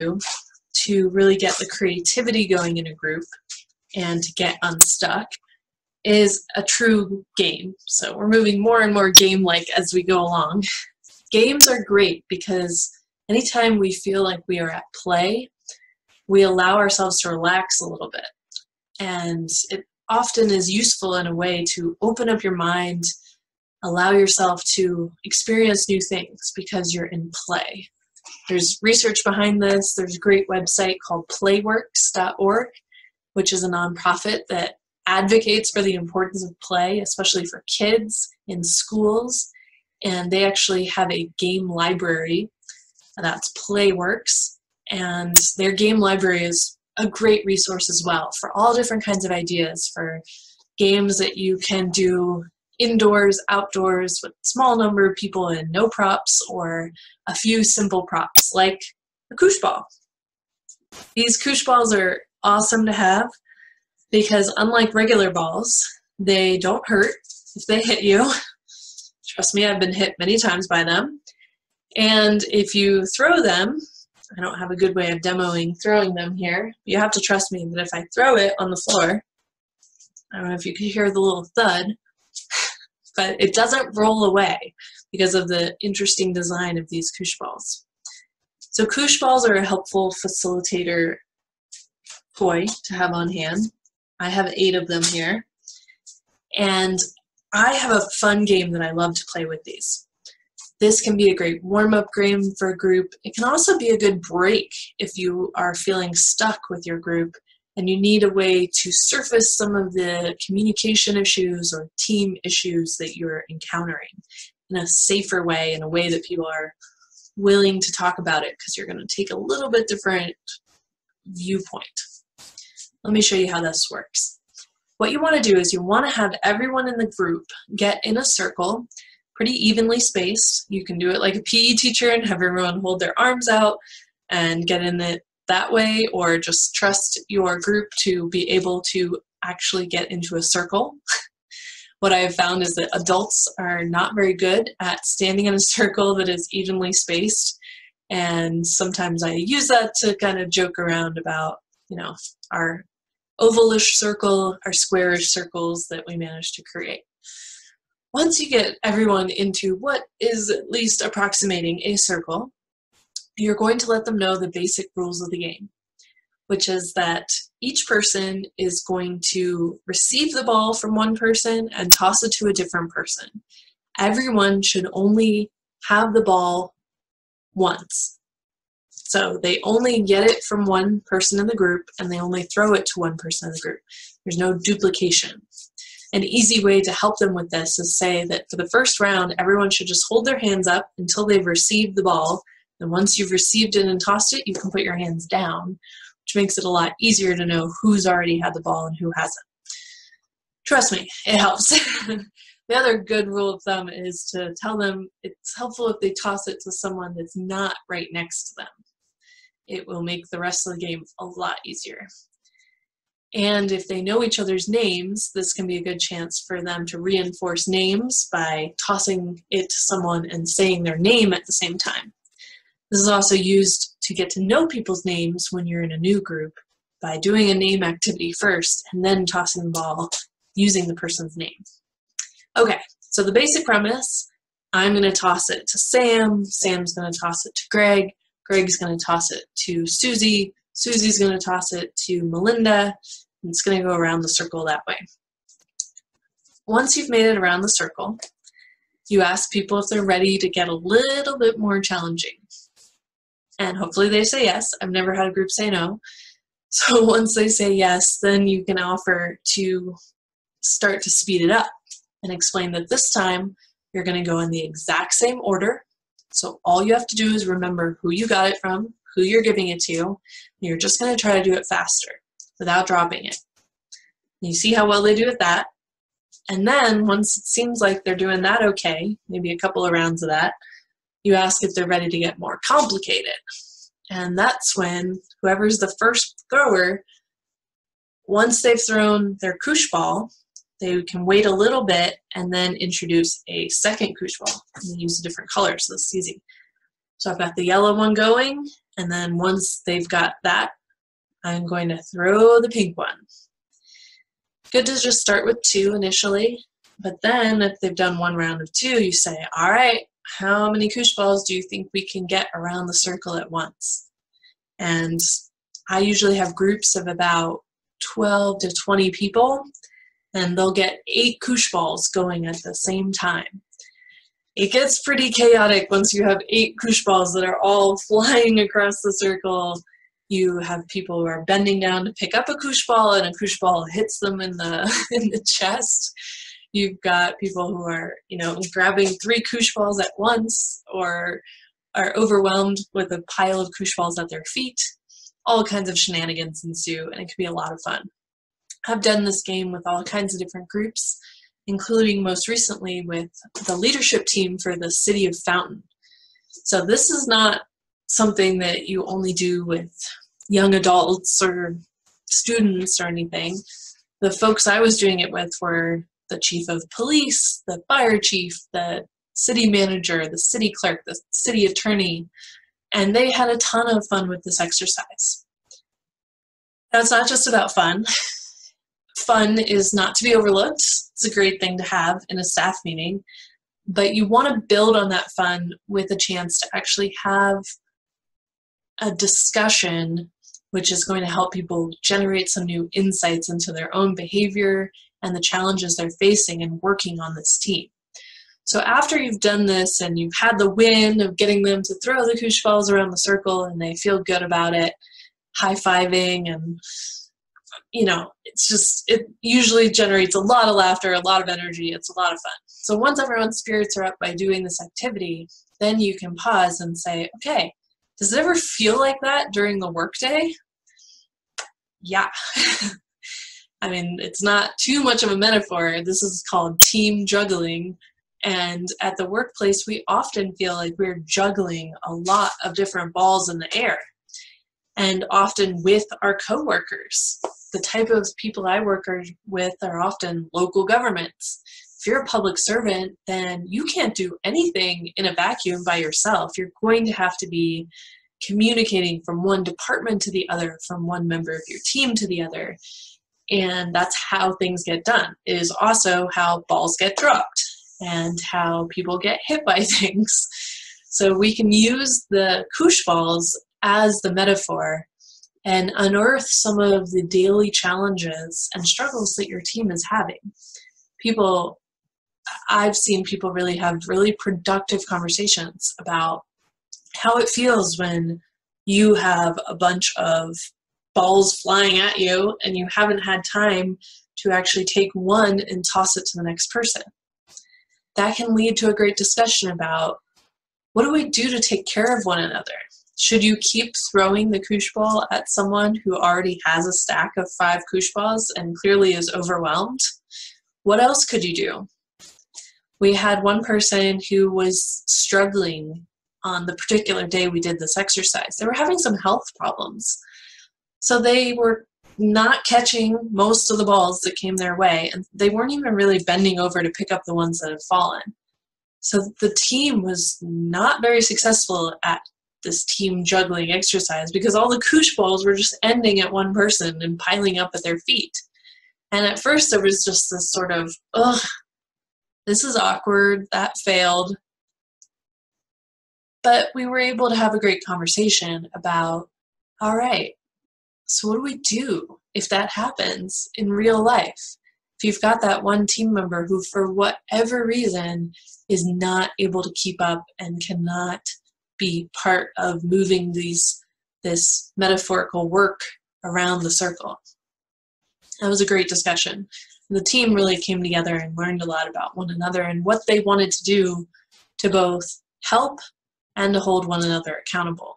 to really get the creativity going in a group and to get unstuck is a true game. So we're moving more and more game-like as we go along. Games are great because anytime we feel like we are at play, we allow ourselves to relax a little bit. And it often is useful in a way to open up your mind, allow yourself to experience new things because you're in play. There's research behind this. There's a great website called playworks.org, which is a nonprofit that advocates for the importance of play, especially for kids in schools. And they actually have a game library, and that's Playworks. And their game library is a great resource as well for all different kinds of ideas for games that you can do indoors, outdoors, with a small number of people and no props, or a few simple props like a Koosh Ball. These Koosh Balls are awesome to have because unlike regular balls, they don't hurt if they hit you. Trust me, I've been hit many times by them. And if you throw them, I don't have a good way of demoing throwing them here. You have to trust me that if I throw it on the floor, I don't know if you can hear the little thud, but it doesn't roll away because of the interesting design of these Koosh Balls. So Koosh Balls are a helpful facilitator toy to have on hand. I have 8 of them here. And I have a fun game that I love to play with these. This can be a great warm-up game for a group. It can also be a good break if you are feeling stuck with your group and you need a way to surface some of the communication issues or team issues that you're encountering in a safer way, in a way that people are willing to talk about it because you're going to take a little bit different viewpoint. Let me show you how this works. What you want to do is you want to have everyone in the group get in a circle, pretty evenly spaced. You can do it like a PE teacher and have everyone hold their arms out and get in it that way, or just trust your group to be able to actually get into a circle. What I have found is that adults are not very good at standing in a circle that is evenly spaced, and sometimes I use that to kind of joke around about, you know, our ovalish circle, our squarish circles that we managed to create. Once you get everyone into what is at least approximating a circle, you're going to let them know the basic rules of the game, which is that each person is going to receive the ball from one person and toss it to a different person. Everyone should only have the ball once. So they only get it from one person in the group and they only throw it to one person in the group. There's no duplication. An easy way to help them with this is say that for the first round, everyone should just hold their hands up until they've received the ball. And once you've received it and tossed it, you can put your hands down, which makes it a lot easier to know who's already had the ball and who hasn't. Trust me, it helps. The other good rule of thumb is to tell them it's helpful if they toss it to someone that's not right next to them. It will make the rest of the game a lot easier. And if they know each other's names, this can be a good chance for them to reinforce names by tossing it to someone and saying their name at the same time. This is also used to get to know people's names when you're in a new group by doing a name activity first and then tossing the ball using the person's name. Okay, so the basic premise, I'm going to toss it to Sam, Sam's going to toss it to Greg, Greg's going to toss it to Susie, Susie's going to toss it to Melinda, and it's going to go around the circle that way. Once you've made it around the circle, you ask people if they're ready to get a little bit more challenging. And hopefully they say yes. I've never had a group say no. So once they say yes, then you can offer to start to speed it up and explain that this time you're going to go in the exact same order. So all you have to do is remember who you got it from, who you're giving it to, and you're just going to try to do it faster without dropping it. And you see how well they do at that. And then once it seems like they're doing that okay, maybe a couple of rounds of that, you ask if they're ready to get more complicated. And that's when whoever's the first thrower, once they've thrown their Koosh Ball, they can wait a little bit and then introduce a second Koosh Ball and use a different color, so this is easy. So I've got the yellow one going, And then once they've got that, I'm going to throw the pink one. Good to just start with 2 initially, but then if they've done 1 round of 2, you say, all right, how many Koosh Balls do you think we can get around the circle at once? And I usually have groups of about 12 to 20 people, and they'll get 8 Koosh Balls going at the same time. It gets pretty chaotic once you have 8 Koosh Balls that are all flying across the circle. You have people who are bending down to pick up a Koosh Ball, and a Koosh Ball hits them in the chest. You've got people who are, grabbing 3 Koosh Balls at once, or are overwhelmed with a pile of Koosh Balls at their feet. All kinds of shenanigans ensue, and it can be a lot of fun. I've done this game with all kinds of different groups, including most recently with the leadership team for the city of Fountain. So this is not something that you only do with young adults or students or anything. The folks I was doing it with were the chief of police, the fire chief, the city manager, the city clerk, the city attorney, and they had a ton of fun with this exercise. Now, it's not just about fun. Fun is not to be overlooked. It's a great thing to have in a staff meeting, but you want to build on that fun with a chance to actually have a discussion which is going to help people generate some new insights into their own behavior and the challenges they're facing in working on this team. So after you've done this and you've had the win of getting them to throw the Koosh Balls around the circle and they feel good about it, high-fiving, and it usually generates a lot of laughter, a lot of energy. It's a lot of fun. So once everyone's spirits are up by doing this activity, then you can pause and say, okay, does it ever feel like that during the workday? Yeah. I mean, it's not too much of a metaphor. This is called team juggling. And at the workplace, we often feel like we're juggling a lot of different balls in the air. And often with our coworkers. The type of people I work with are often local governments. If you're a public servant, then you can't do anything in a vacuum by yourself. You're going to have to be communicating from one department to the other, from one member of your team to the other. And that's how things get done. It is also how balls get dropped and how people get hit by things. So we can use the Koosh Balls as the metaphor and unearth some of the daily challenges and struggles that your team is having. I've seen people really have really productive conversations about how it feels when you have a bunch of balls flying at you and you haven't had time to actually take one and toss it to the next person. That can lead to a great discussion about, what do we do to take care of one another? Should you keep throwing the Koosh Ball at someone who already has a stack of 5 Koosh Balls and clearly is overwhelmed? What else could you do? We had one person who was struggling on the particular day we did this exercise. They were having some health problems. So they were not catching most of the balls that came their way, and they weren't even really bending over to pick up the ones that had fallen. So the team was not very successful at this team juggling exercise because all the Koosh Balls were just ending at one person and piling up at their feet. And at first there was just this sort of, this is awkward, that failed. But we were able to have a great conversation about, all right, so what do we do if that happens in real life? If you've got that one team member who, for whatever reason, is not able to keep up and cannot be part of moving this metaphorical work around the circle. That was a great discussion. The team really came together and learned a lot about one another and what they wanted to do to both help and to hold one another accountable.